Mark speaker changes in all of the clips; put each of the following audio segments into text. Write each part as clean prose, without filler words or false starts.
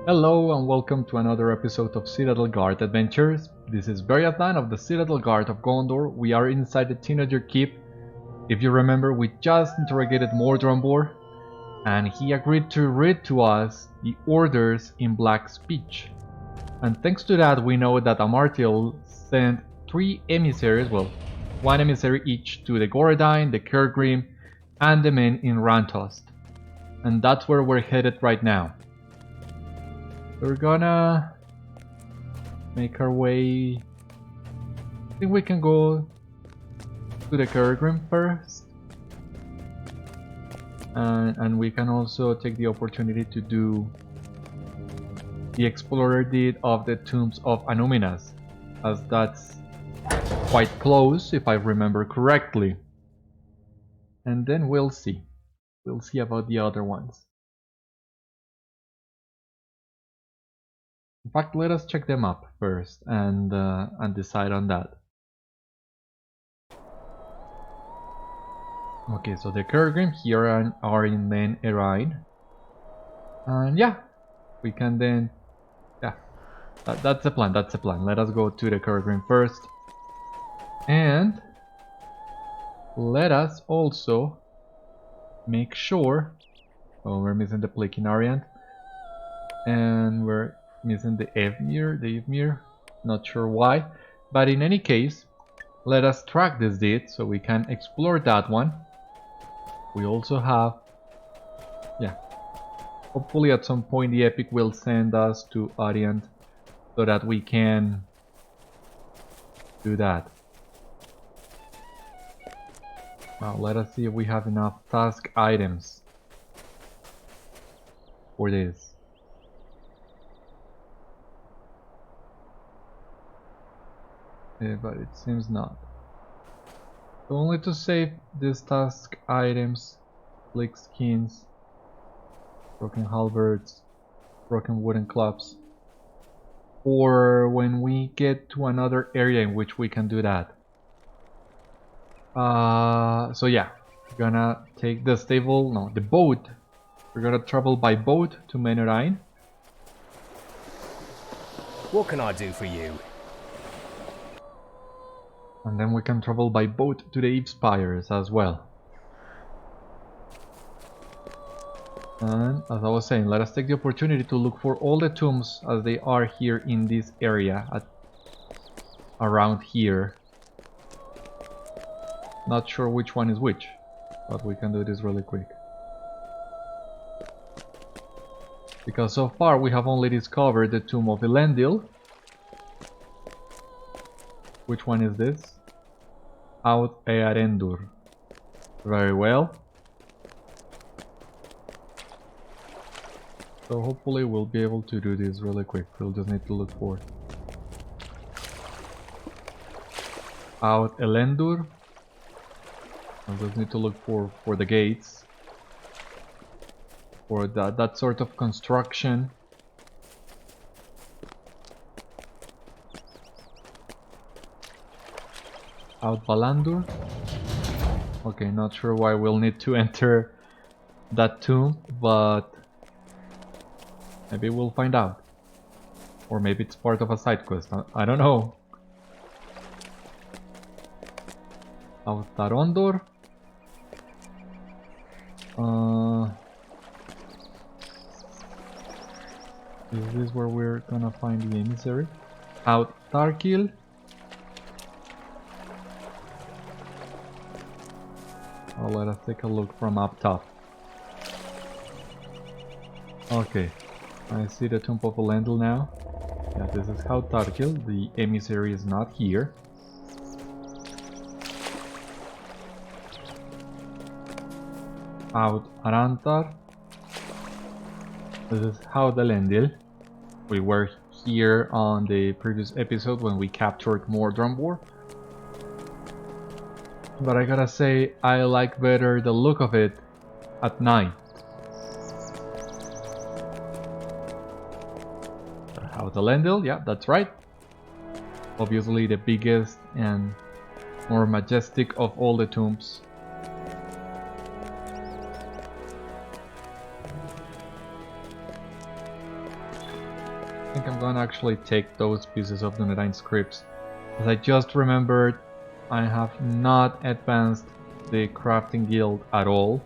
Speaker 1: Hello and welcome to another episode of Citadel Guard Adventures. This is Beriathan of the Citadel Guard of Gondor. We are inside the Teenager Keep. If you remember, we just interrogated Mordrambor and he agreed to read to us the orders in Black speech. And thanks to that, we know that Amarthiel sent 3 emissaries, well, 1 emissary each to the Goradine, the Kergrim, and the men in Rantost. And that's where we're headed right now. We're gonna make our way. I think we can go to the Kergrim first, and we can also take the opportunity to do the Explorer deed of the tombs of Annúminas, as that's quite close if I remember correctly. And then we'll see about the other ones. In fact, let us check them up first and decide on that. Okay, so the Kergrim here are in main errands, and yeah, we can then, yeah, that's the plan. That's the plan. Let us go to the Kergrim first, and let us also make sure. Oh, we're missing the Placinarian, and we're missing the Evmir, not sure why, but in any case, let us track this deed so we can explore that one. We also have, yeah, hopefully at some point the Epic will send us to Orient so that we can do that. Now let us see if we have enough task items for this. But it seems not. So only to save these task items, flick skins, broken halberds, broken wooden clubs, or when we get to another area in which we can do that. So yeah, we're gonna take the boat. We're gonna travel by boat to Menerain.
Speaker 2: What can I do for you?
Speaker 1: And then we can travel by boat to the Eve Spires as well. And as I was saying, let us take the opportunity to look for all the tombs as they are here in this area, around here. Not sure which one is which, but we can do this really quick. Because so far we have only discovered the tomb of Elendil. Which one is this? Out Earendur. Very well. So hopefully we'll be able to do this really quick. We'll just need to look for Out Elendur. I'll just need to look for the gates. For that sort of construction. Out Balandur. Okay, not sure why we'll need to enter that tomb, but maybe we'll find out. Or maybe it's part of a side quest. I don't know. Out Tarondor. Is this where we're gonna find the emissary? Out Tarkil. Oh, let us take a look from up top. Okay, I see the Tomb of Elendil now. Yeah, this is how Tarkil, the emissary, is not here. Out Arantar. This is how Elendil. We were here on the previous episode when we captured Mordrambor. But I gotta say, I like better the look of it at night. Out Elendil, yeah, that's right. Obviously the biggest and more majestic of all the tombs. think I'm gonna actually take those pieces of Dunedain scripts. As I just remembered, I have not advanced the crafting guild at all.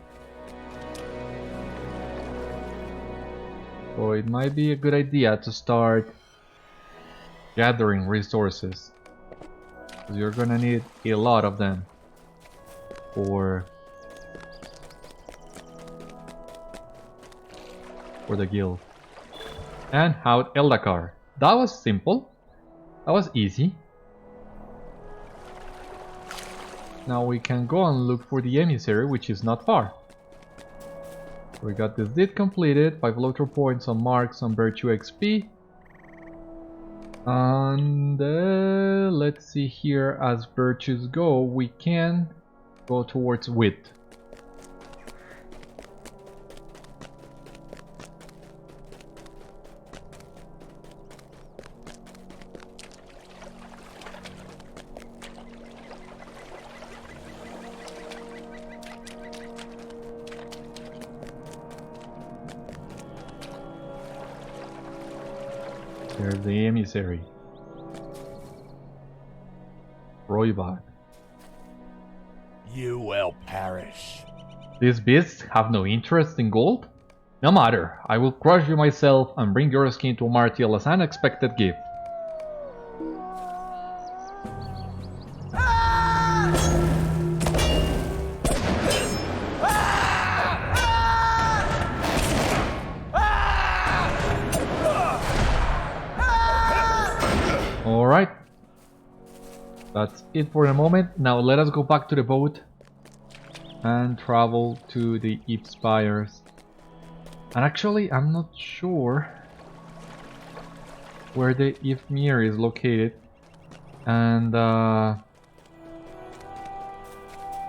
Speaker 1: So it might be a good idea to start gathering resources. Because you're gonna need a lot of them for the guild. And out Eldakar. That was simple. That was easy. Now we can go and look for the emissary, which is not far. We got this deed completed, 5 LOTRO points, some marks, some virtue XP. And let's see here, as virtues go, we can go towards wit. There's the emissary. Roybach.
Speaker 3: You will perish.
Speaker 1: These beasts have no interest in gold? No matter, I will crush you myself and bring your skin to Amarthiel as an unexpected gift. Alright. That's it for the moment. Now let us go back to the boat and travel to the Eve Spires. And actually, I'm not sure where the Ifmir is located. And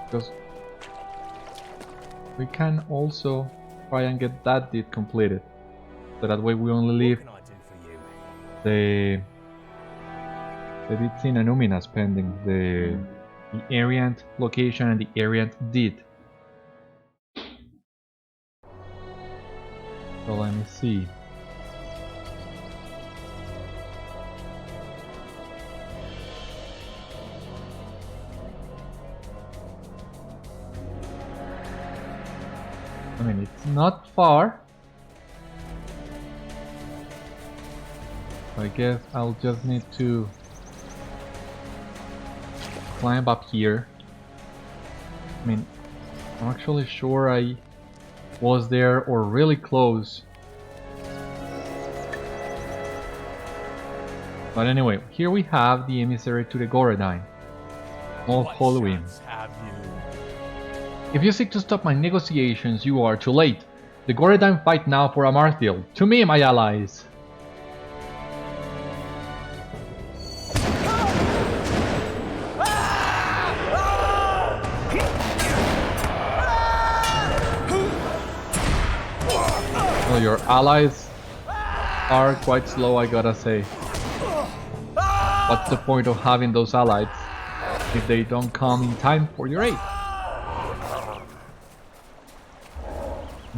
Speaker 1: because we can also try and get that deed completed. So that way we only leave
Speaker 2: What can I do for you?
Speaker 1: the deeds in Annúminas pending, the errand location and the errand deed. So let me see. I mean, it's not far. I guess I'll just need to climb up here. I mean, I'm actually sure I was there or really close. But anyway, here we have the emissary to the Goradine. All
Speaker 3: What
Speaker 1: following.
Speaker 3: chance have you?
Speaker 1: If you seek to stop my negotiations, you are too late. The Goradine fight now for Amarthiel. To me, my allies! Well, your allies are quite slow, I gotta say. What's the point of having those allies if they don't come in time for your aid?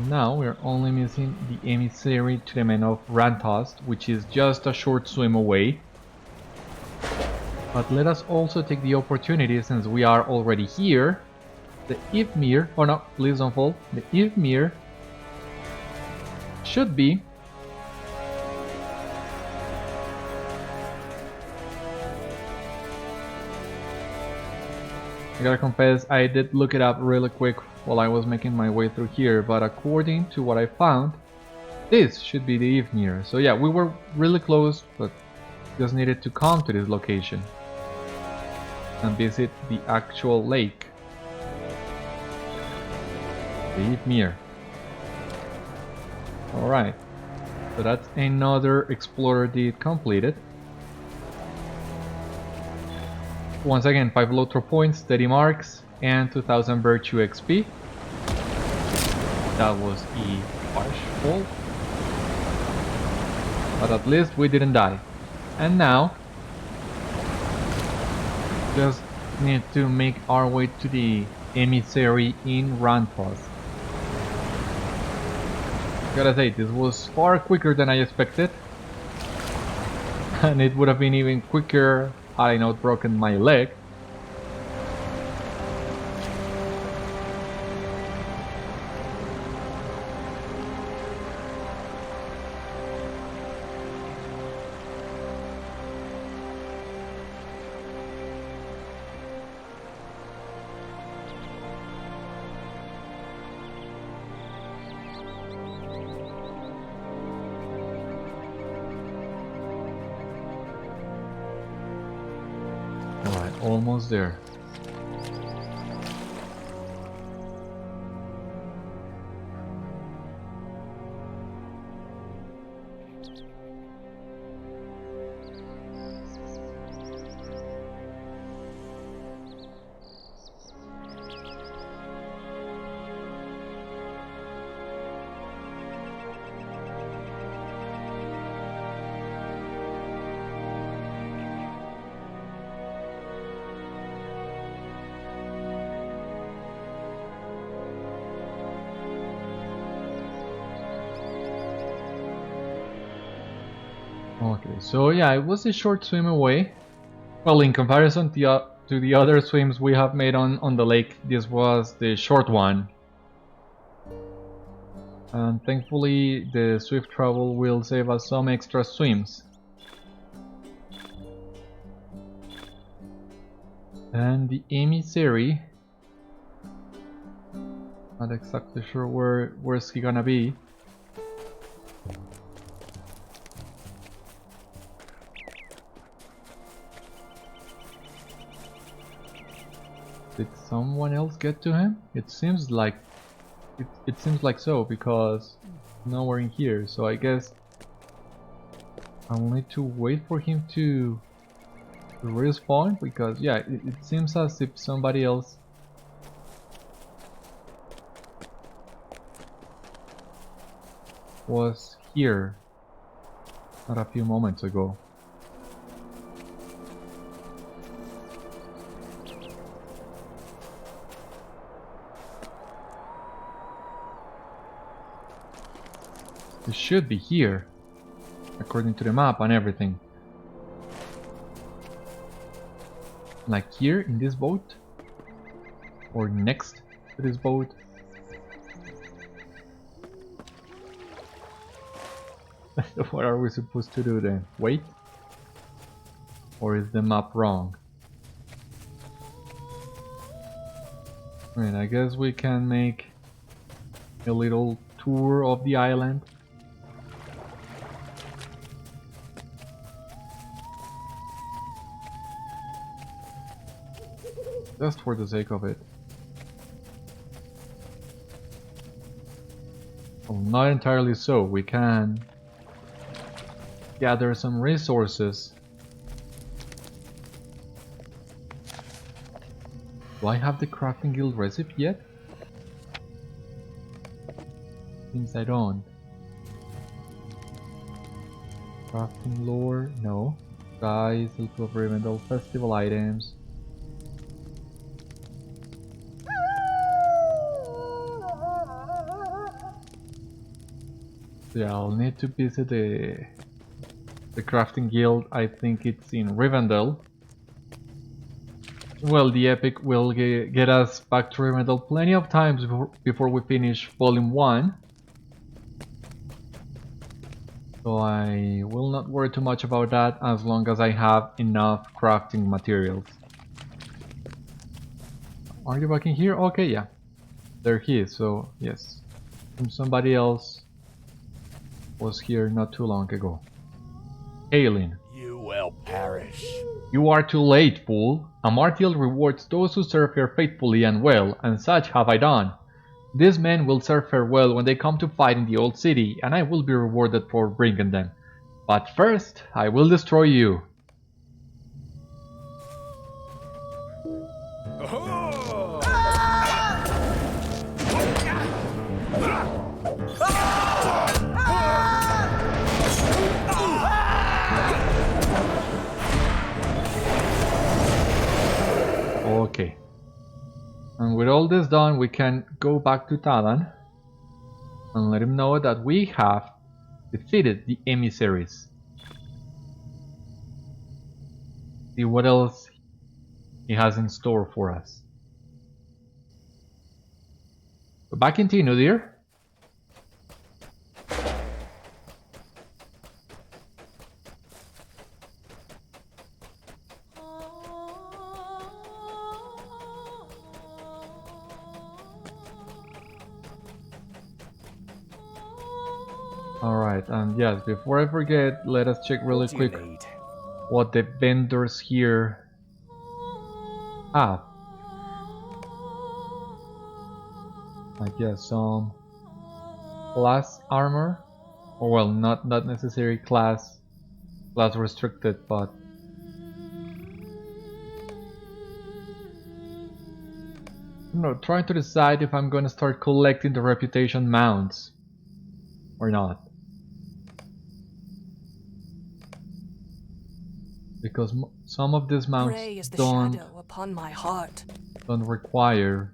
Speaker 1: Now we're only missing the emissary to the men of Rantost, which is just a short swim away. But let us also take the opportunity, since we are already here. The Ifmir, oh no, please don't fall. The Ifmir should be I gotta confess, I did look it up really quick while I was making my way through here, but according to what I found, this should be the Ifmir. So yeah, we were really close, but just needed to come to this location and visit the actual lake. The Ifmir. Alright, so that's another explorer deed completed. Once again, 5 LOTRO points, 30 marks, and 2000 virtue XP. That was a harsh fall. But at least we didn't die. And now, just need to make our way to the emissary in Rantost. Gotta say, this was far quicker than I expected. And it would have been even quicker had I not broken my leg. Almost there. Okay, so yeah, it was a short swim away. Well, in comparison to the other swims we have made on the lake, this was the short one. And thankfully the swift travel will save us some extra swims. And the emissary, not exactly sure where's he gonna be. Did someone else get to him? It seems like so, because nowhere in here. So I guess I'll need to wait for him to respawn, because yeah, it seems as if somebody else was here not a few moments ago. It should be here, according to the map and everything. Like here in this boat, or next to this boat. What are we supposed to do then? Wait? Or is the map wrong? I mean, I guess we can make a little tour of the island. Just for the sake of it. Well, not entirely so. We can gather some resources. Do I have the crafting guild recipe yet? Seems I don't. Crafting lore? No. Guys, LOTRO of Rivendell festival items. Yeah, I'll need to visit the crafting guild. I think it's in Rivendell. Well, the epic will get us back to Rivendell plenty of times before we finish volume 1. So I will not worry too much about that as long as I have enough crafting materials. Are you back in here? Okay, yeah. There he is, so yes. And somebody else was here not too long ago. Hailing.
Speaker 2: You will perish.
Speaker 1: You are too late, fool. Amarthiel rewards those who serve her faithfully and well, and such have I done. These men will serve her well when they come to fight in the old city, and I will be rewarded for bringing them. But first, I will destroy you. Okay. And with all this done, we can go back to Talon and let him know that we have defeated the emissaries. See what else he has in store for us. So back into you, dear. Alright, and yes, before I forget, let us check really quick what the vendors here have. I guess some class armor, or well, not necessarily class restricted, but I'm trying to decide if I'm gonna start collecting the reputation mounts or not. Because some of these mounts don't require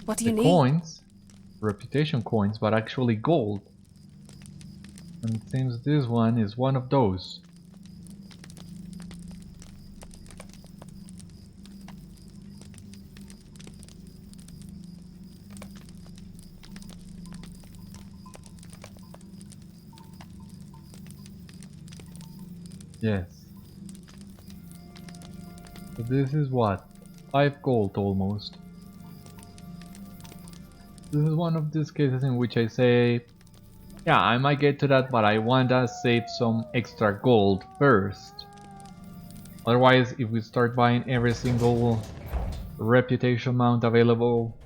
Speaker 3: what do you need?
Speaker 1: Coins, reputation coins, but actually gold. And it seems this one is one of those. Yes. So this is what? 5 gold almost. This is one of these cases in which I say, yeah, I might get to that, but I wanna save some extra gold first. Otherwise, if we start buying every single reputation mount available,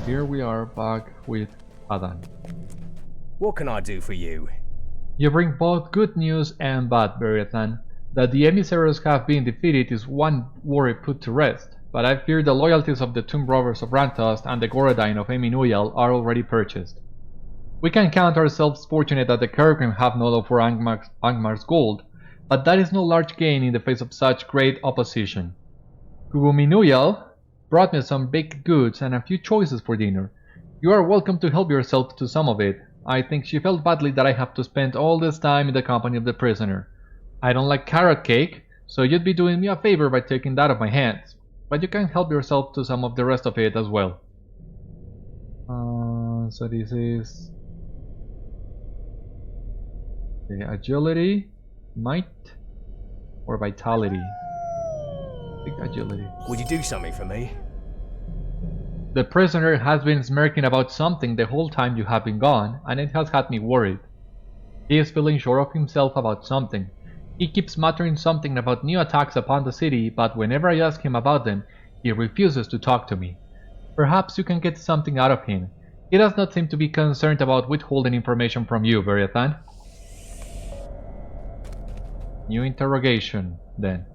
Speaker 1: here we are back with Laerdan.
Speaker 2: What can I do for you?
Speaker 1: You bring both good news and bad, Beriathan. That the emissaries have been defeated is one worry put to rest, but I fear the loyalties of the Tomb Robbers of Rantost and the Gorodine of Eminuiel are already purchased. We can count ourselves fortunate that the Kergrim have no love for Angmar's gold, but that is no large gain in the face of such great opposition. Eminuiel brought me some baked goods and a few choices for dinner. You are welcome to help yourself to some of it. I think she felt badly that I have to spend all this time in the company of the prisoner. I don't like carrot cake, so you'd be doing me a favor by taking that off my hands. But you can help yourself to some of the rest of it as well. So this is... okay, agility, might, or vitality. I think agility.
Speaker 2: Would you do something for me?
Speaker 1: The prisoner has been smirking about something the whole time you have been gone, and it has had me worried. He is feeling sure of himself about something. He keeps muttering something about new attacks upon the city, but whenever I ask him about them, he refuses to talk to me. Perhaps you can get something out of him. He does not seem to be concerned about withholding information from you, Beriathan. New interrogation, then.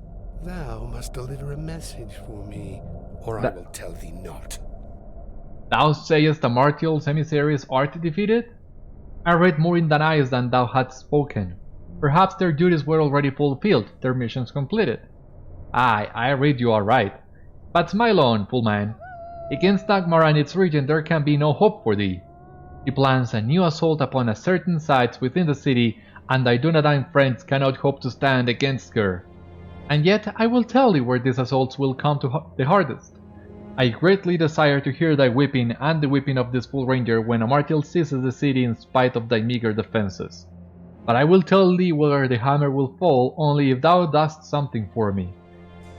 Speaker 4: Thou must deliver a message for me, or I will tell thee not.
Speaker 1: Thou sayest Amarthiel's emissaries are defeated? I read more in thine eyes than thou hadst spoken. Perhaps their duties were already fulfilled, their missions completed. Aye, I read you aright. But smile on, fool man. Against Angmar and its region there can be no hope for thee. He plans a new assault upon a certain sites within the city, and thy Dunedain friends cannot hope to stand against her. And yet I will tell thee where these assaults will come to the hardest. I greatly desire to hear thy weeping and the weeping of this fool ranger when Amarthiel seizes the city in spite of thy meager defenses. But I will tell thee where the hammer will fall only if thou dost something for me.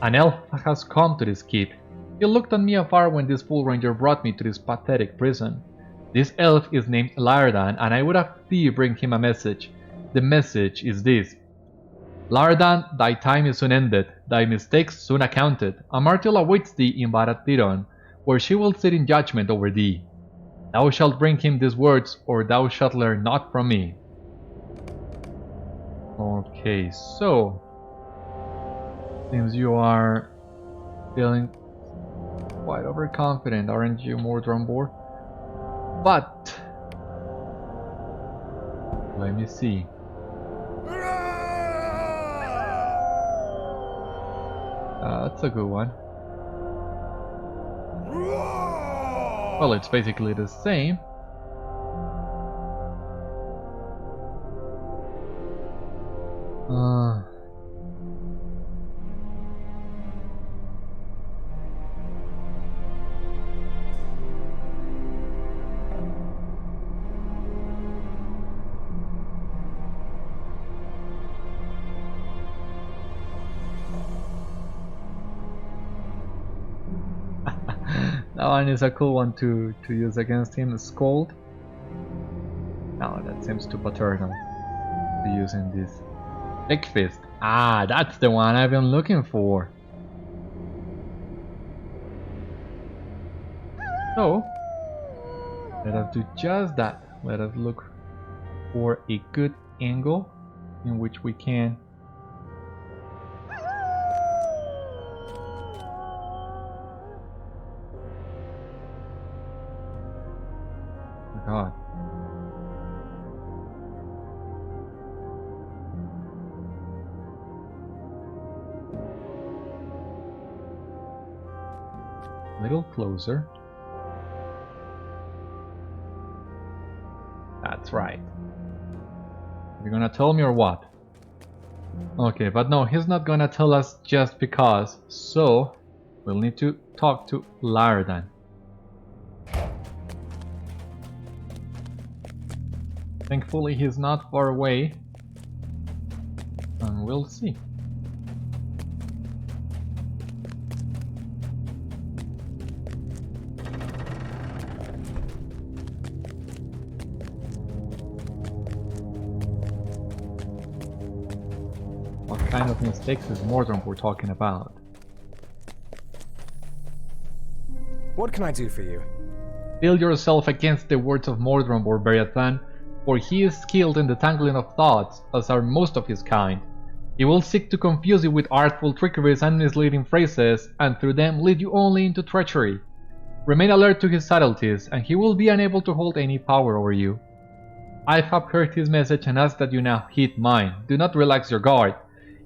Speaker 1: An elf has come to this keep. He looked on me afar when this fool ranger brought me to this pathetic prison. This elf is named Laerdan, and I would have thee bring him a message. The message is this. Laerdan, thy time is soon ended, thy mistakes soon accounted. Amarthiel awaits thee in Barad Tironn, where she will sit in judgment over thee. Thou shalt bring him these words, or thou shalt learn naught from me. Okay, so... seems you are feeling quite overconfident, aren't you, Mordrambor? But let me see. That's a good one. Well, it's basically the same. That one is a cool one to use against him. Scold. No, that seems too paternal to be using this. Big Fist. Ah, that's the one I've been looking for. So, let us do just that. Let us look for a good angle in which we can God. A little closer. That's right. You're gonna tell me or what? Okay, but no, he's not gonna tell us just because. So, we'll need to talk to Laerdan. Thankfully, he's not far away. And we'll see. What kind of mistakes is Mordrambor talking about?
Speaker 2: What can I do for you?
Speaker 1: Steel yourself against the words of Mordrambor, Beriathan, for he is skilled in the tangling of thoughts, as are most of his kind. He will seek to confuse you with artful trickeries and misleading phrases, and through them lead you only into treachery. Remain alert to his subtleties, and he will be unable to hold any power over you. I have heard his message and ask that you now heed mine. Do not relax your guard.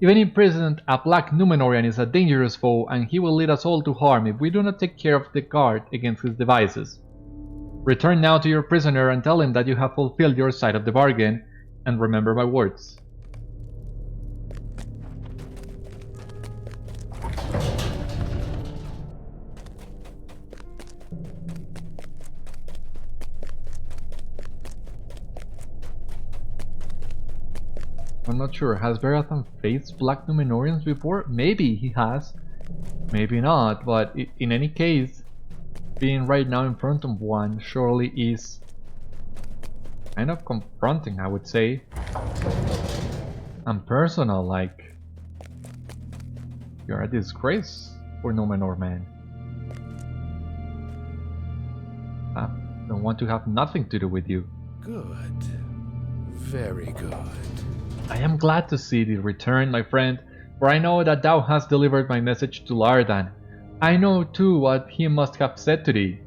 Speaker 1: Even imprisoned, a Black Númenórean is a dangerous foe, and he will lead us all to harm if we do not take care of the guard against his devices. Return now to your prisoner and tell him that you have fulfilled your side of the bargain, and remember my words. I'm not sure, has Beriathan faced Black Númenóreans before? Maybe he has, maybe not, but in any case, being right now in front of one surely is kind of confronting, I would say, and personal, like you're a disgrace for Númenor, man. I don't want to have nothing to do with you.
Speaker 4: Good. Very good.
Speaker 1: I am glad to see thee return, my friend, for I know that thou hast delivered my message to Laerdan. I know too what he must have said to thee.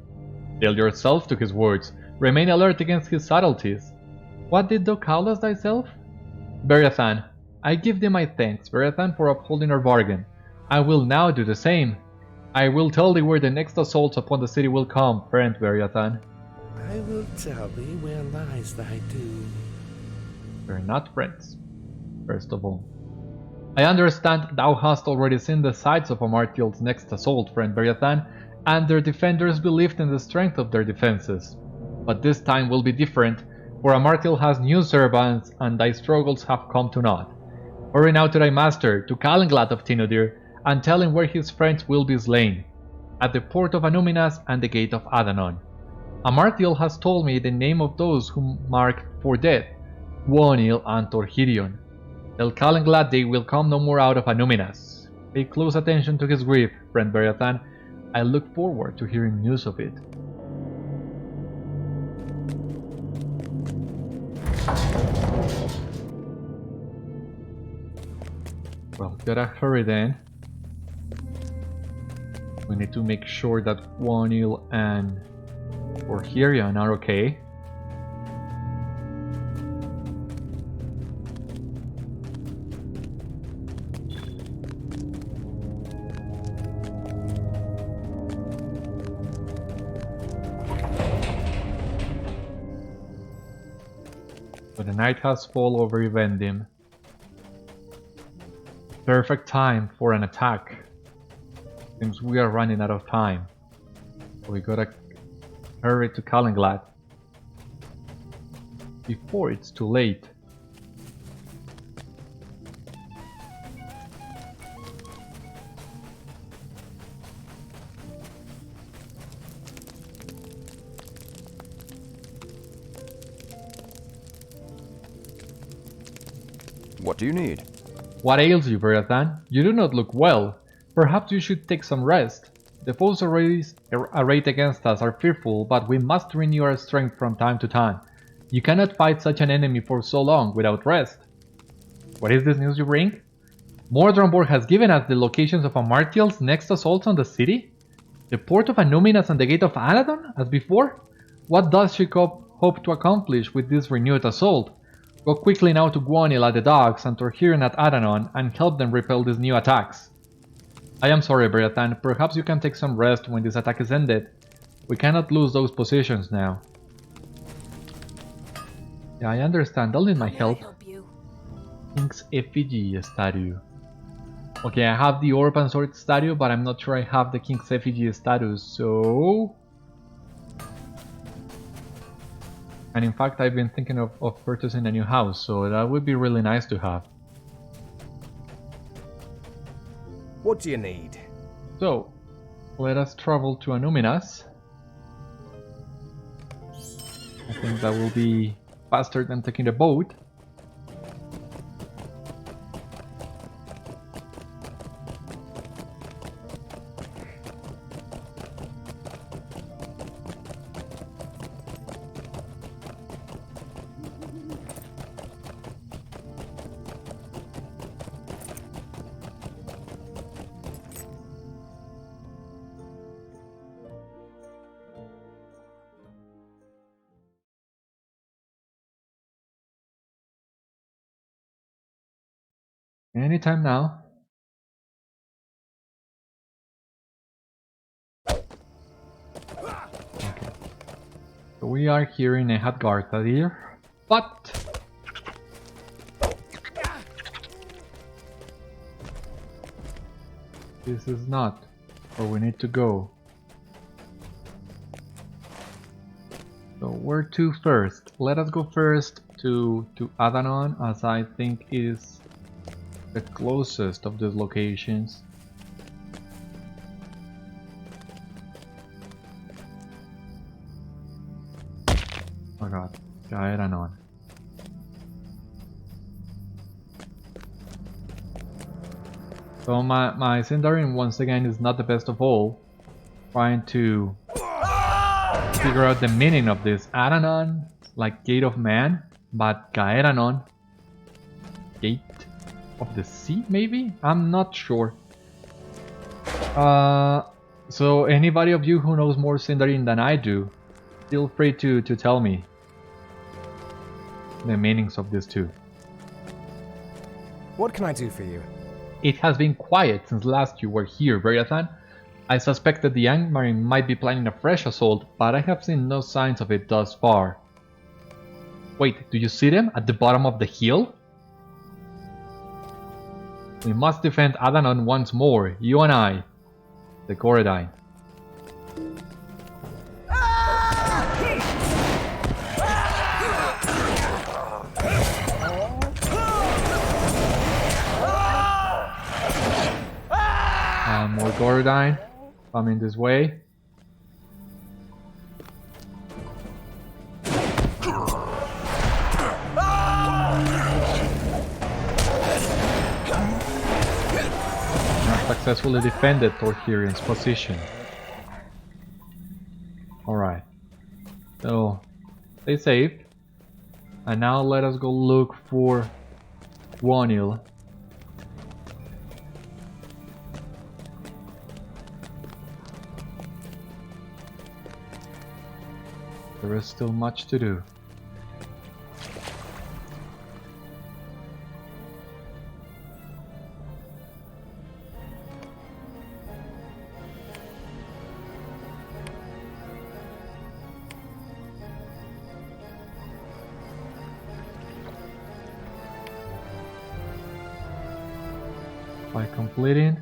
Speaker 1: Steel yourself to his words, remain alert against his subtleties. What did thou call us thyself? Beriathan. I give thee my thanks, Beriathan, for upholding our bargain. I will now do the same. I will tell thee where the next assaults upon the city will come, friend Beriathan.
Speaker 4: I will tell thee where lies thy doom.
Speaker 1: We're not friends, first of all. I understand thou hast already seen the sights of Amarthiel's next assault, friend Beriathan, and their defenders believed in the strength of their defenses. But this time will be different, for Amarthiel has new servants, and thy struggles have come to naught. Hurry now to thy master, to Calanglad of Tinodir, and tell him where his friends will be slain, at the port of Annúminas and the gate of Adanon. Amarthiel has told me the name of those whom marked for death, Gwonil and Torchirion. Tell Calanglad they will come no more out of Annúminas. Pay close attention to his grief, friend Beriathan. I look forward to hearing news of it. Well, gotta hurry then. We need to make sure that Gwonil and Torchirion are okay. So the night has fallen over Evendim. Perfect time for an attack. Seems we are running out of time. We gotta hurry to Kalinglad before it's too late.
Speaker 5: What do you need?
Speaker 1: What ails you, Beriathan? You do not look well. Perhaps you should take some rest. The foes arrayed against us are fearful, but we must renew our strength from time to time. You cannot fight such an enemy for so long without rest. What is this news you bring? Mordrambor has given us the locations of Amarthiel's next assaults on the city? The port of Annúminas and the gate of Laerdan, as before? What does she hope to accomplish with this renewed assault? Go quickly now to Gwonil at the docks and Torchirion at Adanon and help them repel these new attacks. I am sorry, Beriathan. Perhaps you can take some rest when this attack is ended. We cannot lose those positions now. Yeah, I understand. I'll need my help. King's effigy statue. Okay, I have the orb and sword statue, but I'm not sure I have the King's effigy statue, so... And in fact, I've been thinking of purchasing a new house, so that would be really nice to have.
Speaker 2: What do you need?
Speaker 1: So, let us travel to Annúminas. I think that will be faster than taking the boat. Anytime now. Okay. So we are here in Guldurchir, but this is not where we need to go. So where to first? Let us go first to Adanon, as I think is the closest of these locations. Oh god, Laerdan. So my Sindarin once again is not the best of all. Trying to figure out the meaning of this. Adanon, like Gate of Man, but Laerdan, Gate of the Sea, maybe? I'm not sure. So anybody of you who knows more Sindarin than I do, feel free to tell me the meanings of these two.
Speaker 2: What can I do for you?
Speaker 1: It has been quiet since last you were here, Beriathan. I suspected the Angmar might be planning a fresh assault, but I have seen no signs of it thus far. Wait, do you see them at the bottom of the hill? We must defend Adanon once more, you and I, the Gorodine. More Gorodine coming this way. Successfully defended Torchirion's position. Alright. So, stay safe. And now let us go look for Gwonil. there is still much to do. By completing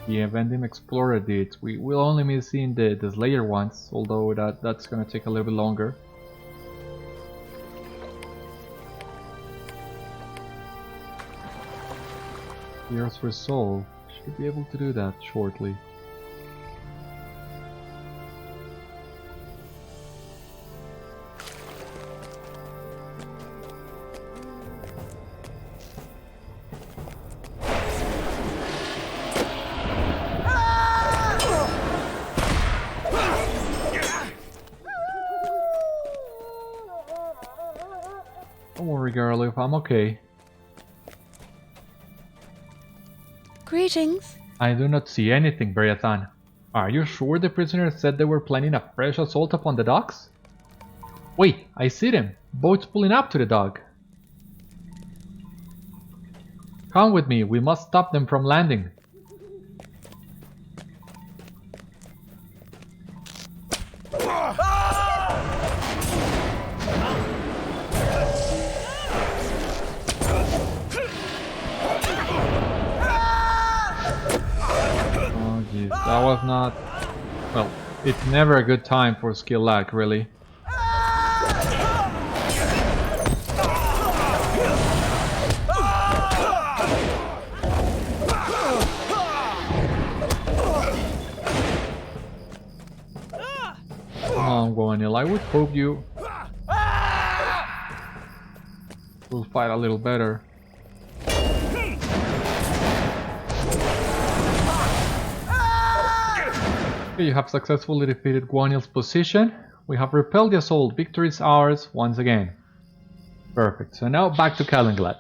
Speaker 1: the Avendim Explorer deeds, we will only be seeing the Slayer ones, although that's gonna take a little bit longer. Here's Resolve. Should be able to do that shortly. Don't worry, girl, I'm okay.
Speaker 3: Greetings.
Speaker 1: I do not see anything, Beriathan. Are you sure the prisoners said they were planning a fresh assault upon the docks? Wait, I see them! Boats pulling up to the dock. Come with me, we must stop them from landing. That was not... well, it's never a good time for skill lag, really. Come on, Gwonil, I would hope you will fight a little better. You have successfully defeated Gwonil's position. We have repelled the assault. Victory is ours once again. Perfect. So now back to Calenglad.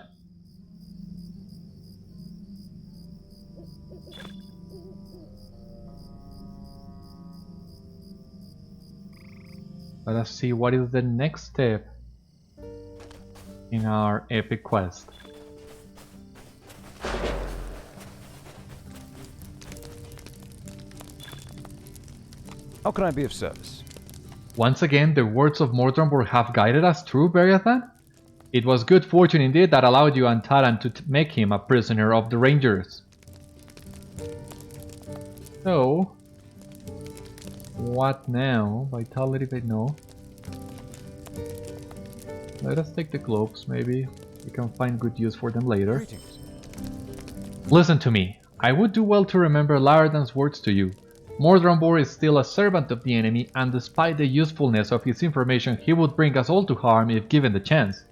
Speaker 1: Let us see what is the next step in our epic quest.
Speaker 5: How can I be of service?
Speaker 1: Once again, the words of Mordrambor have guided us through Beriathan. It was good fortune indeed that allowed you and Taran to make him a prisoner of the Rangers. So, what now? Vitality, but no. Let us take the globes, maybe. We can find good use for them later.
Speaker 5: Greetings.
Speaker 1: Listen to me. I would do well to remember Laerdan's words to you. Mordrambor is still a servant of the enemy, and despite the usefulness of his information, he would bring us all to harm if given the chance.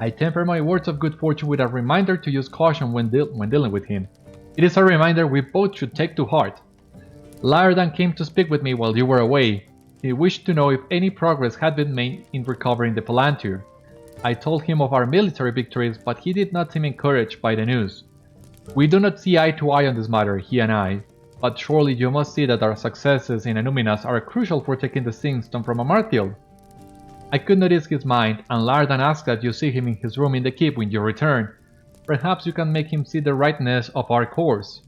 Speaker 1: I temper my words of good fortune with a reminder to use caution when dealing with him. It is a reminder we both should take to heart. Laerdan came to speak with me while you were away. He wished to know if any progress had been made in recovering the palantír. I told him of our military victories, but he did not seem encouraged by the news. We do not see eye to eye on this matter, he and I. But surely you must see that our successes in Annúminas are crucial for taking the Sing Stone from Amarthiel. I could notice his mind, and Laerdan asked that you see him in his room in the keep when you return. Perhaps you can make him see the rightness of our course.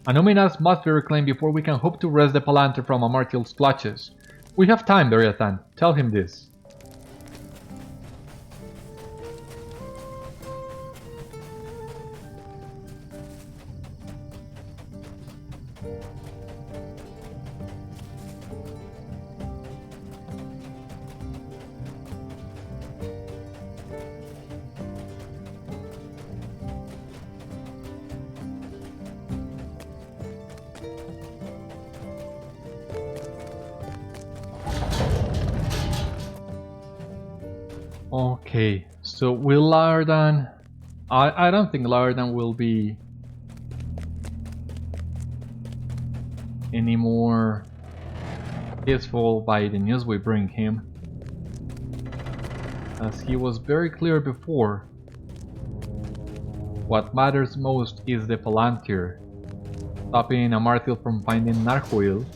Speaker 1: Annúminas must be reclaimed before we can hope to wrest the palantír from Amarthiel's clutches. We have time, Beriathan. Tell him this. Okay, so will Laerdan... I don't think Laerdan will be any more peaceful by the news we bring him, as he was very clear before. What matters most is the palantír, stopping Amarthiel from finding Narhuil,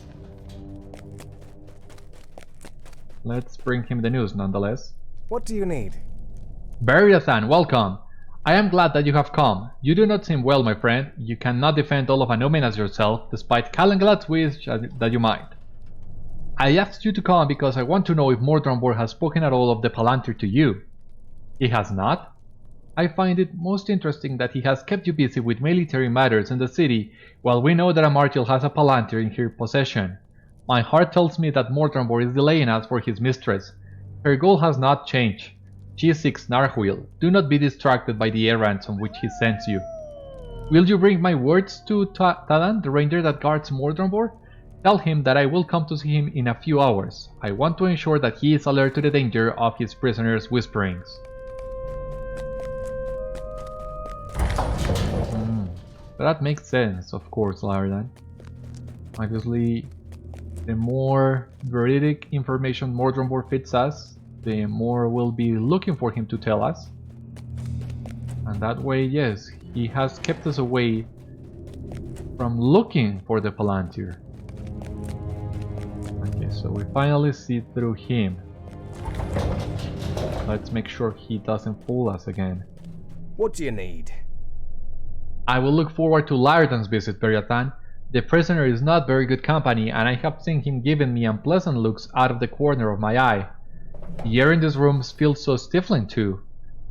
Speaker 1: let's bring him the news nonetheless.
Speaker 2: What do you need?
Speaker 1: Beriathan, welcome! I am glad that you have come. You do not seem well, my friend. You cannot defend all of Annúminas yourself, despite Calenglad's wish that you might. I asked you to come because I want to know if Mordrambor has spoken at all of the palantír to you. He has not? I find it most interesting that he has kept you busy with military matters in the city, while we know that Amarthiel has a palantír in her possession. My heart tells me that Mordrambor is delaying us for his mistress. Her goal has not changed. She seeks Narhuil. Do not be distracted by the errands on which he sends you. Will you bring my words to Tadan, the ranger that guards Mordrambor? Tell him that I will come to see him in a few hours. I want to ensure that he is alert to the danger of his prisoner's whisperings. That makes sense, of course, Laerdan. Obviously, the more veridic information Mordrambor fits us, the more we'll be looking for him to tell us. And that way, yes, he has kept us away from looking for the palantír. Okay, so we finally see through him. Let's make sure he doesn't fool us again.
Speaker 2: What do you need?
Speaker 1: I will look forward to Laerdan's visit, Beriathan. The prisoner is not very good company, and I have seen him giving me unpleasant looks out of the corner of my eye. The air in this room feels so stifling too.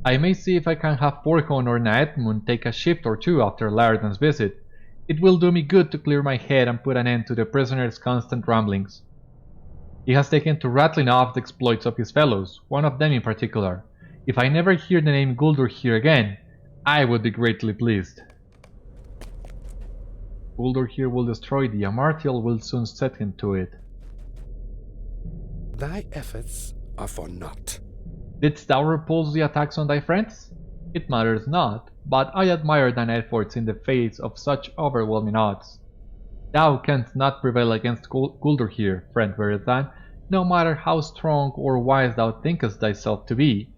Speaker 1: I may see if I can have Porcon or Naetmund take a shift or two after Laerdan's visit. It will do me good to clear my head and put an end to the prisoner's constant ramblings. He has taken to rattling off the exploits of his fellows, one of them in particular. If I never hear the name Guldurchir again, I would be greatly pleased. Guldurchir will destroy thee, Amarthiel will soon set him to it.
Speaker 4: Thy efforts are for naught.
Speaker 1: Didst thou repulse the attacks on thy friends? It matters not, but I admire thine efforts in the face of such overwhelming odds. Thou canst not prevail against Guldurchir, friend Beriathan, no matter how strong or wise thou thinkest thyself to be,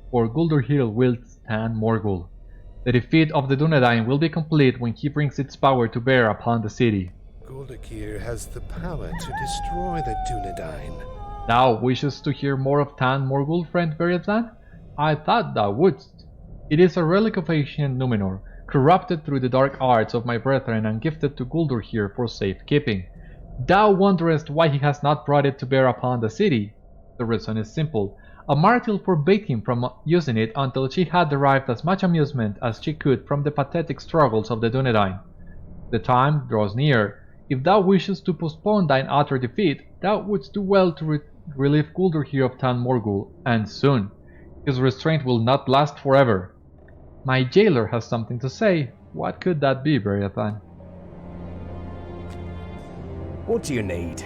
Speaker 1: for Guldurchir will stand Morgul. The defeat of the Dunedain will be complete when he brings its power to bear upon the city.
Speaker 4: Golodir has the power to destroy the Dunedain.
Speaker 1: Thou wishest to hear more of Tan Morgul, friend Beriathan? I thought thou wouldst. It is a relic of ancient Númenor, corrupted through the dark arts of my brethren and gifted to Guldurchir for safekeeping. Thou wonderest why he has not brought it to bear upon the city? The reason is simple. Amarthiel forbade him from using it until she had derived as much amusement as she could from the pathetic struggles of the Dunedain. The time draws near. If thou wishest to postpone thine utter defeat, thou wouldst do well to relieve Guldurchir of Tan Morgul, and soon. His restraint will not last forever. My jailer has something to say. What could that be, Beriathan?
Speaker 2: What do you need?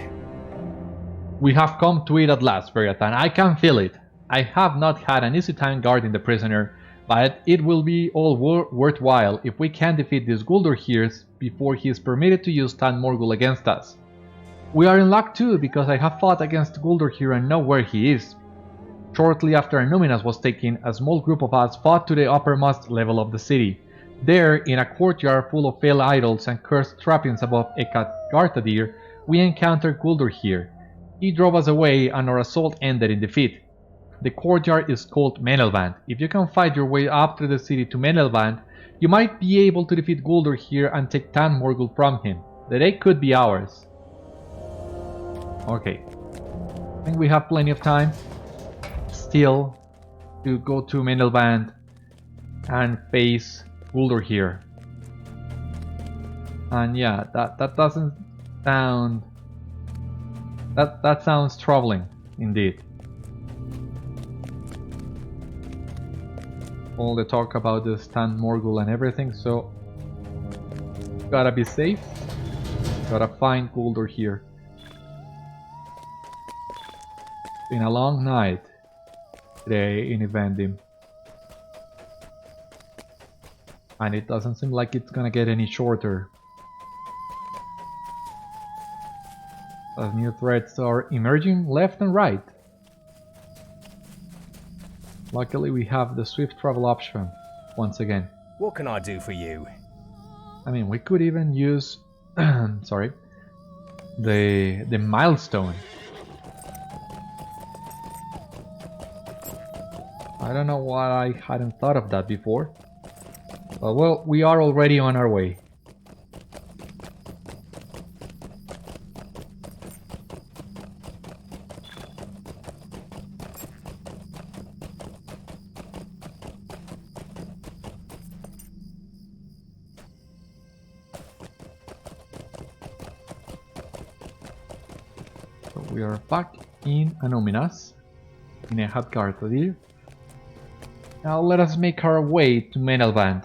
Speaker 1: We have come to it at last, Beriathan. I can feel it. I have not had an easy time guarding the prisoner, but it will be all worthwhile if we can defeat this Guldurchir before he is permitted to use Tan Morgul against us. We are in luck too, because I have fought against Guldurchir and know where he is. Shortly after Annúminas was taken, a small group of us fought to the uppermost level of the city. There, in a courtyard full of pale idols and cursed trappings above Gartadir, we encountered Guldurchir. He drove us away and our assault ended in defeat. The courtyard is called Menelvand. If you can fight your way up through the city to Menelvand, you might be able to defeat Guldurchir and take Tan Morgul from him. The day could be ours. Okay. I think we have plenty of time still to go to Menelvand and face Guldurchir. And yeah, that doesn't sound... That sounds troubling, indeed. All the talk about the Tan Morgul and everything, so gotta be safe. Gotta find Guldurchir. Been a long night today in Evendim, and it doesn't seem like it's gonna get any shorter. As new threats are emerging left and right. Luckily we have the swift travel option once again.
Speaker 2: What can I do for you?
Speaker 1: I mean, we could even use sorry, the milestone. I don't know why I hadn't thought of that before. But well, we are already on our way. So we are back in Annúminas, in a Golodir. Now let us make our way to Menelband.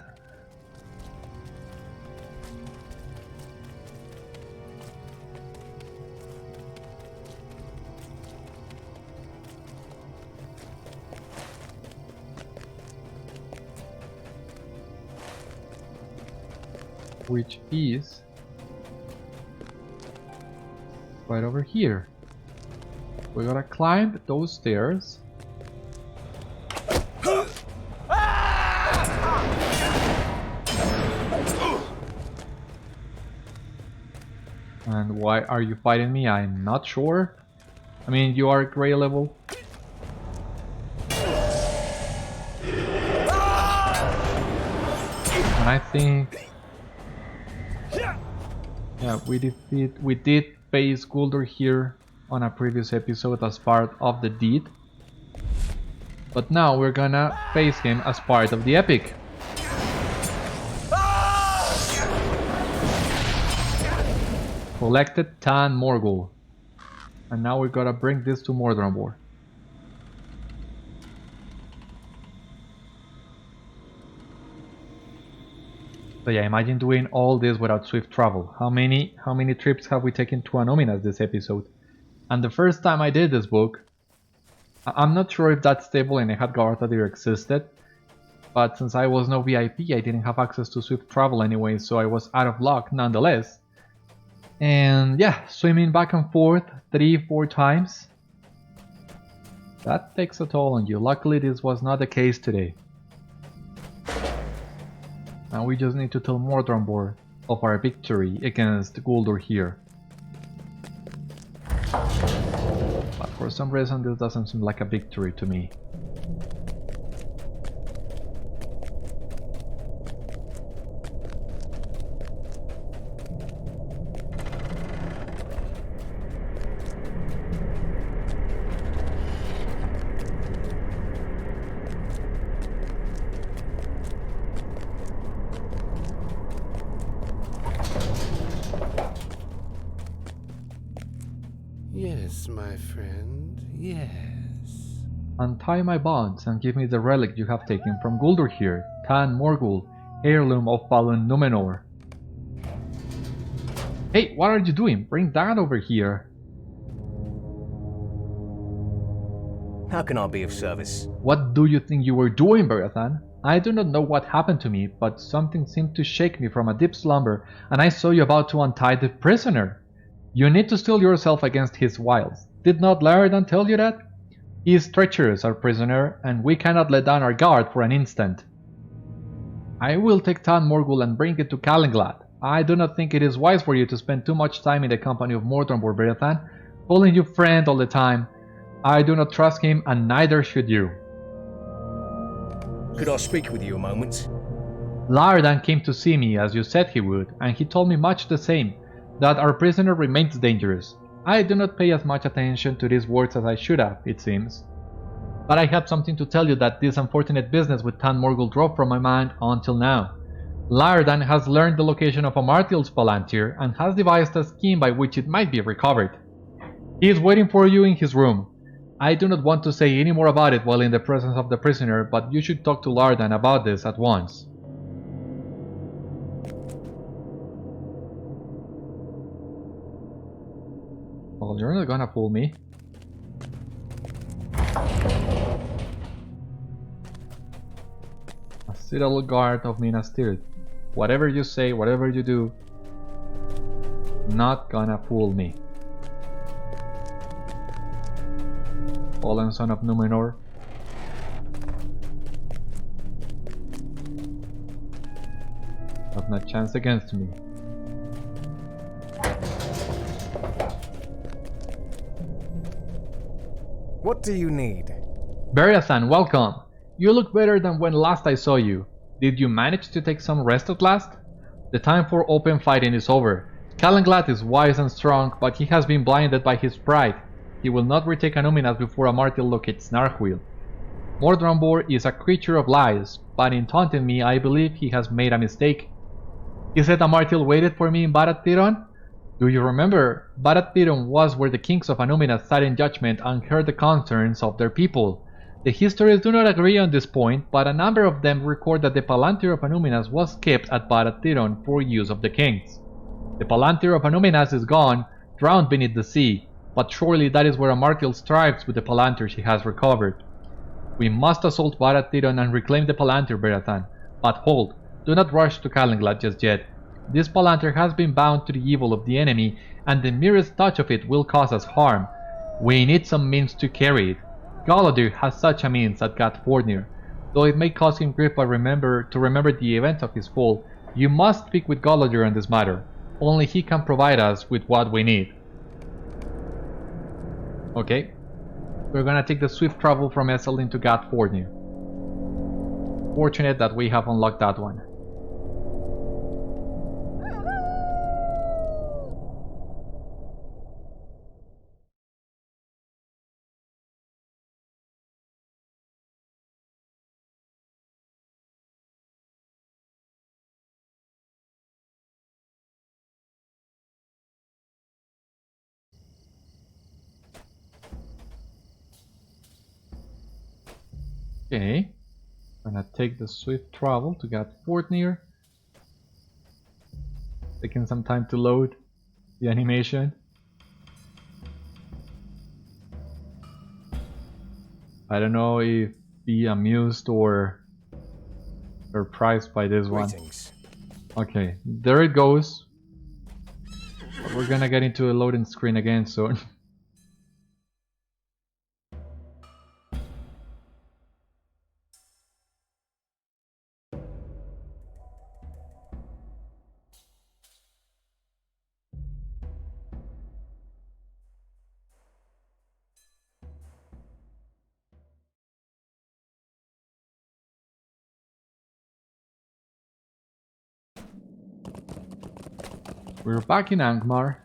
Speaker 1: Which is right over here. We gotta climb those stairs. And why are you fighting me? I'm not sure. I mean, you are grey level. And I think... yeah, we did face Guldurchir on a previous episode as part of the deed. But now we're gonna face him as part of the epic. Collected Tan Morgul. And now we gotta bring this to Mordrambor. So yeah, imagine doing all this without swift travel. How many trips have we taken to Annúminas this episode? And the first time I did this book, I'm not sure if that stable in Golodir existed, but since I was no VIP, I didn't have access to swift travel anyway, so I was out of luck nonetheless. And yeah, swimming back and forth 3-4 times, that takes a toll on you. Luckily this was not the case today. Now we just need to tell Mordrambor of our victory against Guldurchir. But for some reason this doesn't seem like a victory to me.
Speaker 4: Yes, my friend, yes.
Speaker 1: Untie my bonds and give me the relic you have taken from Guldurchir, Tan Morgul, heirloom of Black Númenórean. Hey, what are you doing? Bring that over here.
Speaker 2: How can I be of service?
Speaker 1: What do you think you were doing, Beriathan? I do not know what happened to me, but something seemed to shake me from a deep slumber, and I saw you about to untie the prisoner. You need to steel yourself against his wiles. Did not Laerdan tell you that? He is treacherous, our prisoner, and we cannot let down our guard for an instant. I will take Tan Morgul and bring it to Calenglad. I do not think it is wise for you to spend too much time in the company of Mordrambor, Beriathan, calling you friend all the time. I do not trust him, and neither should you.
Speaker 2: Could I speak with you a moment?
Speaker 1: Laerdan came to see me as you said he would, and he told me much the same, that our prisoner remains dangerous. I do not pay as much attention to these words as I should have, it seems. But I have something to tell you that this unfortunate business with Tan Morgul drove from my mind until now. Laerdan has learned the location of Amarthiel's palantír and has devised a scheme by which it might be recovered. He is waiting for you in his room. I do not want to say any more about it while in the presence of the prisoner, but you should talk to Laerdan about this at once. Well, you're not gonna fool me. A Citadel guard of Minas Tirith. Whatever you say, whatever you do, not gonna fool me. Fallen son of Númenor. Have no chance against me.
Speaker 2: What do you need?
Speaker 1: Beriathan, welcome! You look better than when last I saw you. Did you manage to take some rest at last? The time for open fighting is over. Calanglad is wise and strong, but he has been blinded by his pride. He will not retake Annúminas before Amarthiel locates Narhuil. Mordrambor is a creature of lies, but in taunting me I believe he has made a mistake. He said Amarthiel waited for me in Barad Tironn? Do you remember? Barad Tironn was where the kings of Annúminas sat in judgment and heard the concerns of their people. The historians do not agree on this point, but a number of them record that the palantír of Annúminas was kept at Barad Tironn for use of the kings. The palantír of Annúminas is gone, drowned beneath the sea, but surely that is where Amarthiel strives with the palantír she has recovered. We must assault Barad Tironn and reclaim the palantír, Beriathan. But hold, do not rush to Calanglad just yet. This palantír has been bound to the evil of the enemy, and the merest touch of it will cause us harm. We need some means to carry it. Golodir has such a means at Gatfornir. Though it may cause him grief to remember the event of his fall, you must speak with Golodir on this matter. Only he can provide us with what we need. Okay. We're gonna take the swift travel from Esseldin to Gatfornir. Fortunate that we have unlocked that one. Okay, gonna take the swift travel to Gatfornir. Taking some time to load the animation. I don't know if be amused or surprised by this one.
Speaker 2: Greetings.
Speaker 1: Okay, there it goes. We're gonna get into a loading screen again soon. We're back in Angmar.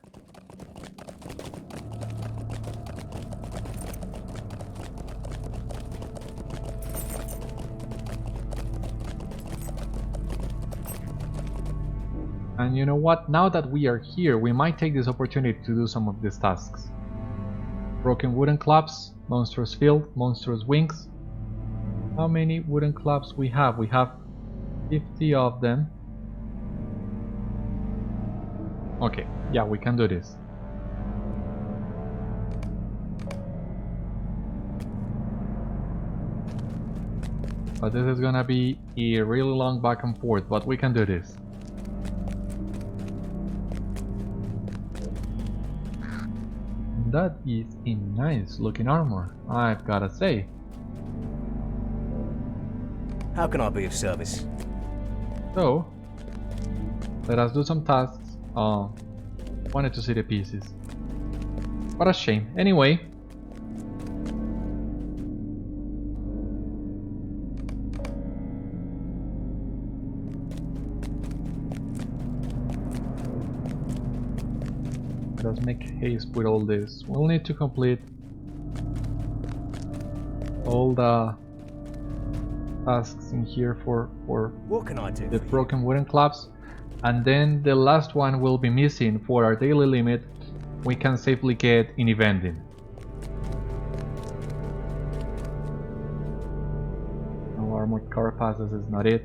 Speaker 1: And you know what? Now that we are here, we might take this opportunity to do some of these tasks. Broken wooden clubs, monstrous field, monstrous wings. How many wooden clubs we have? We have 50 of them. Okay, yeah, we can do this. But this is gonna be a really long back and forth, but we can do this. That is a nice looking armor, I've gotta say.
Speaker 2: How can I be of service?
Speaker 1: So, let us do some tasks. Wanted to see the pieces. What a shame. Anyway. Let us make haste with all this. We'll need to complete all the tasks in here for
Speaker 2: What can I do?
Speaker 1: the broken wooden clubs. And then the last one will be missing for our daily limit. We can safely get in eventing. No armored car passes is not it.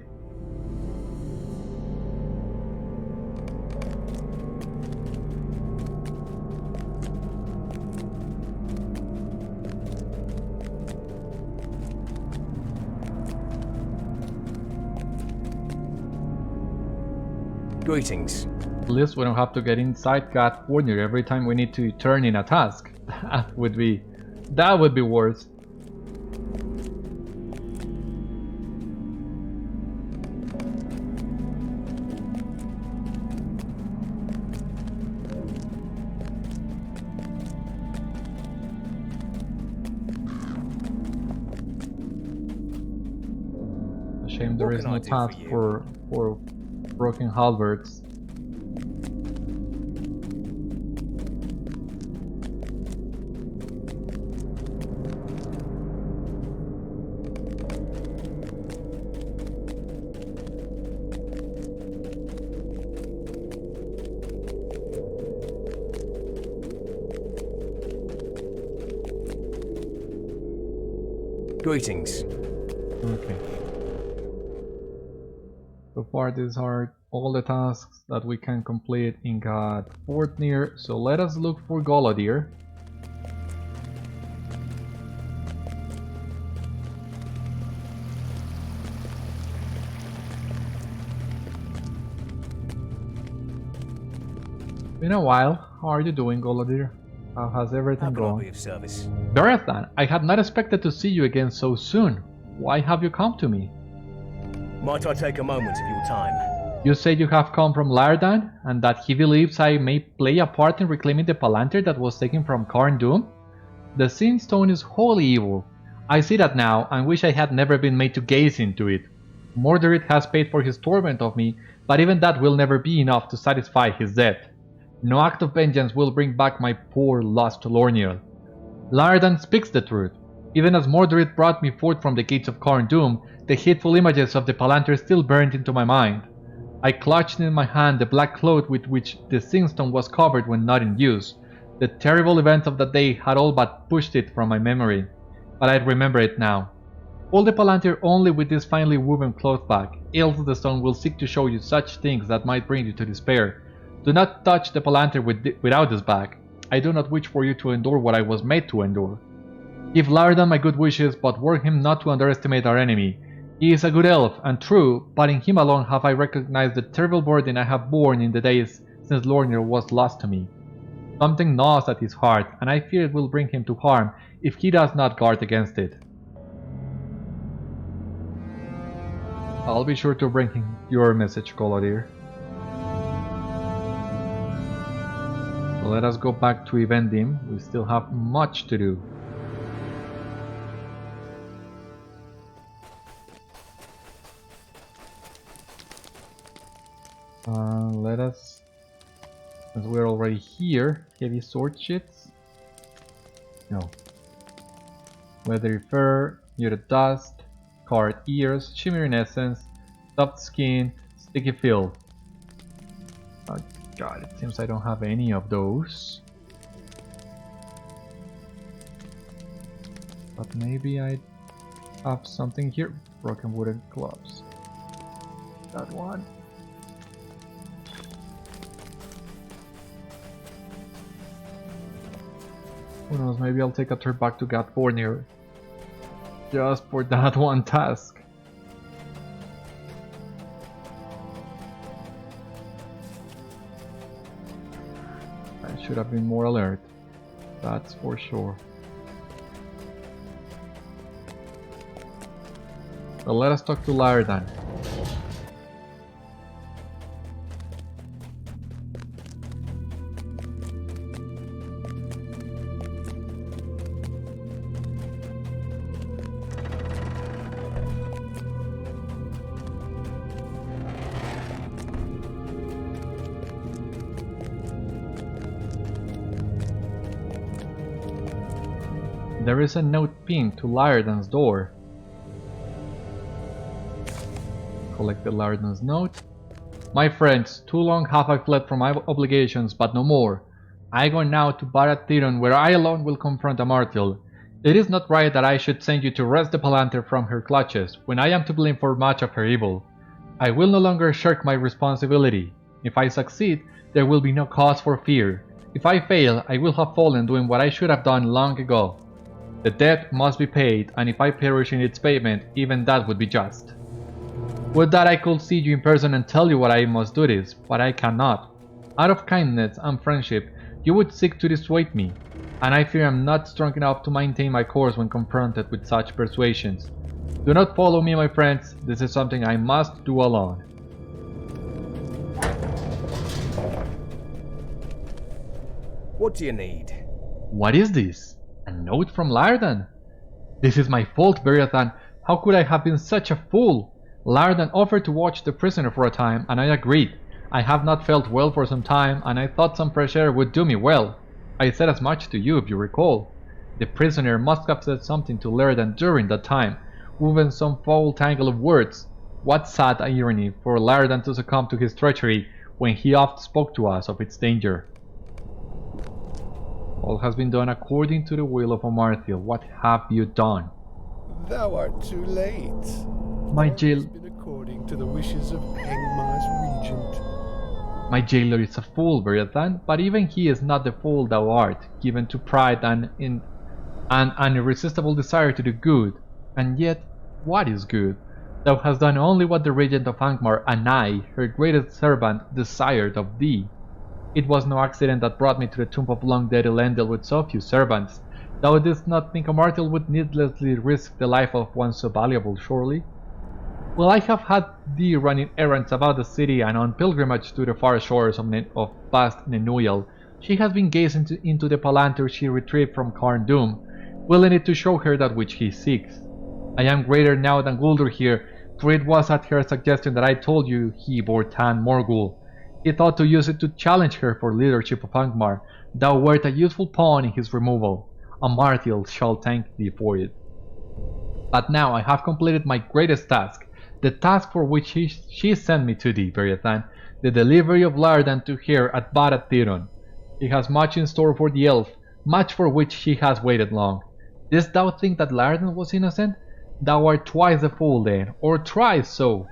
Speaker 2: Greetings.
Speaker 1: At least we don't have to get inside Gatfornir every time we need to turn in a task. That would be worse. Shame there
Speaker 2: What
Speaker 1: is
Speaker 2: can
Speaker 1: no
Speaker 2: I do
Speaker 1: task
Speaker 2: for
Speaker 1: for broken halberds.
Speaker 2: Greetings.
Speaker 1: Okay. So far these are all the tasks that we can complete in God Fortnir, so let us look for Golodir. Been a while. How are you doing, Golodir? How has
Speaker 2: How
Speaker 1: everything
Speaker 2: can I
Speaker 1: gone?
Speaker 2: be of service?
Speaker 1: Beriathan, I had not expected to see you again so soon. Why have you come to me?
Speaker 2: Might I take a moment of your time?
Speaker 1: You say you have come from Laerdan, and that he believes I may play a part in reclaiming the palantír that was taken from Carn Dûm? The Sin Stone is wholly evil. I see that now, and wish I had never been made to gaze into it. Mordrambor has paid for his torment of me, but even that will never be enough to satisfy his debt. No act of vengeance will bring back my poor lost Lorniel. Laerdan speaks the truth. Even as Mordrambor brought me forth from the gates of Carn Dûm, the hateful images of the palantír still burned into my mind. I clutched in my hand the black cloth with which the Sinstone was covered when not in use. The terrible events of that day had all but pushed it from my memory, but I remember it now. Hold the palantír only with this finely woven cloth bag, else the stone will seek to show you such things that might bring you to despair. Do not touch the palantír without this bag. I do not wish for you to endure what I was made to endure. Give Laerdan my good wishes, but warn him not to underestimate our enemy. He is a good elf and true, but in him alone have I recognized the terrible burden I have borne in the days since Lorniel was lost to me. Something gnaws at his heart, and I fear it will bring him to harm if he does not guard against it. I'll be sure to bring him your message, Golodir. So let us go back to Evendim. We still have much to do. Let us, as we're already here, heavy sword sheets. No. Leathery fur, muted dust, card ears, shimmering essence, soft skin, sticky filth. Oh god, it seems I don't have any of those. But maybe I have something here. Broken wooden gloves. That one. Who knows, maybe I'll take a trip back to Fortnir just for that one task. I should have been more alert, that's for sure. Well, let us talk to Laerdan. There is a note pinned to Laerdan's door. Collect the Laerdan's note. My friends, too long have I fled from my obligations, but no more. I go now to Barad Tironn, where I alone will confront Amarthiel. It is not right that I should send you to wrest the palantír from her clutches, when I am to blame for much of her evil. I will no longer shirk my responsibility. If I succeed, there will be no cause for fear. If I fail, I will have fallen doing what I should have done long ago. The debt must be paid, and if I perish in its payment, even that would be just. Would that I could see you in person and tell you what I must do this, but I cannot. Out of kindness and friendship, you would seek to dissuade me, and I fear I am not strong enough to maintain my course when confronted with such persuasions. Do not follow me, my friends, this is something I must do alone.
Speaker 2: What do you need?
Speaker 1: What is this? A note from Laerdan? This is my fault, Beriathan. How could I have been such a fool? Laerdan offered to watch the prisoner for a time, and I agreed. I have not felt well for some time, and I thought some fresh air would do me well. I said as much to you, if you recall. The prisoner must have said something to Laerdan during that time, woven some foul tangle of words. What sad irony for Laerdan to succumb to his treachery when he oft spoke to us of its danger. All has been done according to the will of Amarthiel. What have you done?
Speaker 4: Thou art too late.
Speaker 1: My
Speaker 4: All has
Speaker 1: jail...
Speaker 4: been according to the wishes of Angmar's regent.
Speaker 1: My jailer is a fool, Beriathan, but even he is not the fool thou art, given to pride and an irresistible desire to do good. And yet, what is good? Thou hast done only what the regent of Angmar and I, her greatest servant, desired of thee. It was no accident that brought me to the tomb of long-dead Elendil with so few servants. Thou didst not think Amarthiel would needlessly risk the life of one so valuable, surely? Well, I have had thee running errands about the city and on pilgrimage to the far shores of vast Nenuyal. She has been gazing into the palantír she retrieved from Carn Dûm, willing it to show her that which he seeks. I am greater now than Guldurchir, for it was at her suggestion that I told you he bore Tan Morgul. He thought to use it to challenge her for leadership of Angmar. Thou wert a useful pawn in his removal. Amarthiel shall thank thee for it. But now I have completed my greatest task, the task for which she sent me to thee, Beriathan, the delivery of Laerdan to her at Barad Tironn. He has much in store for the elf, much for which she has waited long. Didst thou think that Laerdan was innocent? Thou art twice a fool then, or thrice so.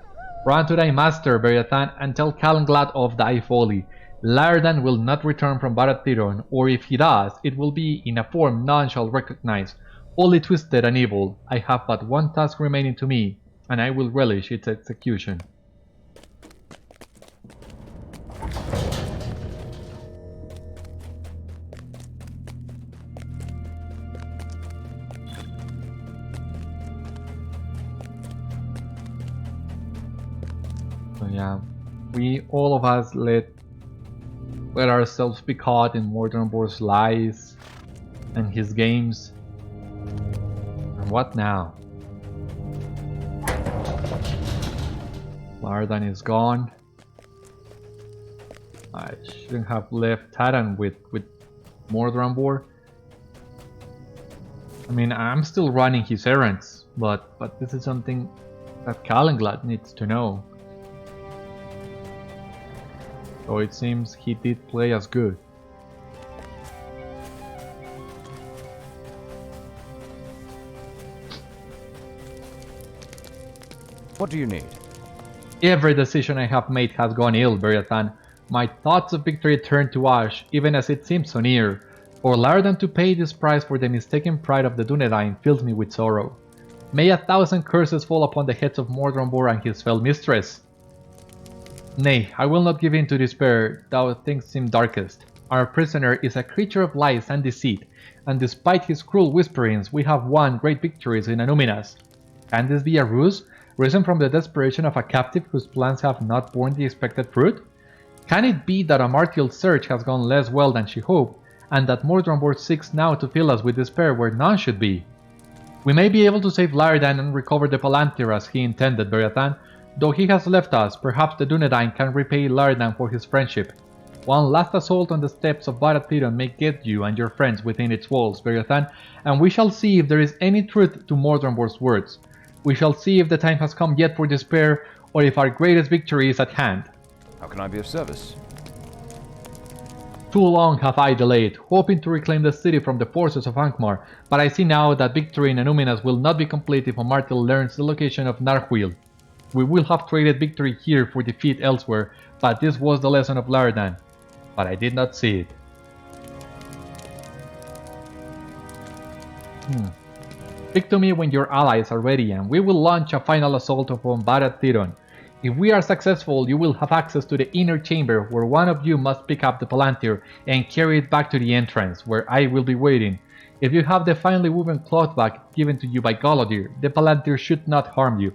Speaker 1: Run to thy master, Beriathan, and tell Calanglad of thy folly. Laerdan will not return from Barad Tironn, or if he does, it will be in a form none shall recognize, wholly twisted and evil. I have but one task remaining to me, and I will relish its execution. So yeah, we all of us let ourselves be caught in Mordrambor's lies and his games. And what now? Laerdan is gone. I shouldn't have left Taran with Mordrambor. I mean, I'm still running his errands, but this is something that Calanglad needs to know. So it seems he did play as good.
Speaker 5: What do you need?
Speaker 1: Every decision I have made has gone ill, Beriathan. My thoughts of victory turned to ash, even as it seemed so near. For Laerdan to pay this price for the mistaken pride of the Dunedain fills me with sorrow. May 1,000 curses fall upon the heads of Mordrambor and his fell mistress. Nay, I will not give in to despair, though things seem darkest. Our prisoner is a creature of lies and deceit, and despite his cruel whisperings, we have won great victories in Annúminas. Can this be a ruse, risen from the desperation of a captive whose plans have not borne the expected fruit? Can it be that Amarthiel's search has gone less well than she hoped, and that Mordrambor seeks now to fill us with despair where none should be? We may be able to save Laerdan and recover the palantír as he intended, Beriathan. Though he has left us, perhaps the Dunedain can repay Laerdan for his friendship. One last assault on the steps of Barad Tironn may get you and your friends within its walls, Beriathan, and we shall see if there is any truth to Mordrambor's words. We shall see if the time has come yet for despair, or if our greatest victory is at hand.
Speaker 5: How can I be of service?
Speaker 1: Too long have I delayed, hoping to reclaim the city from the forces of Angmar, but I see now that victory in Annúminas will not be complete if Amarthiel learns the location of Narhuil. We will have traded victory here for defeat elsewhere, but this was the lesson of Laerdan. But I did not see it. Speak to me when your allies are ready, and we will launch a final assault upon Barad Tironn. If we are successful, you will have access to the inner chamber, where one of you must pick up the palantír and carry it back to the entrance, where I will be waiting. If you have the finely woven cloth bag given to you by Golodir, the palantír should not harm you.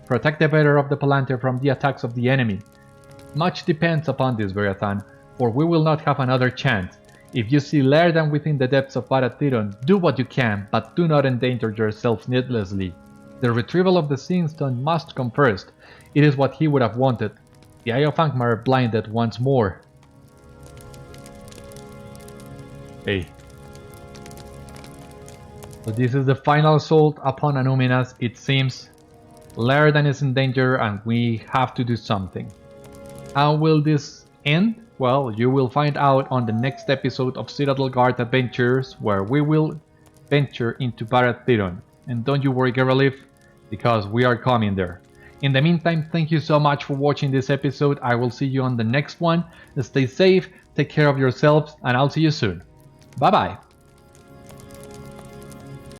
Speaker 1: Protect the bearer of the palantír from the attacks of the enemy. Much depends upon this, Beriathan, for we will not have another chance. If you see Laerdan within the depths of Barad Tironn, do what you can, but do not endanger yourselves needlessly. The retrieval of the Seeing Stone must come first. It is what he would have wanted. The eye of Angmar blinded once more. Hey. So this is the final assault upon Annúminas, it seems. Laerdan is in danger and we have to do something. How will this end? Well, you will find out on the next episode of Citadel Guard Adventures, where we will venture into Barad Tironn. And don't you worry, Geralif, because we are coming there. In the meantime, thank you so much for watching this episode. I will see you on the next one. Stay safe, take care of yourselves, and I'll see you soon. Bye bye!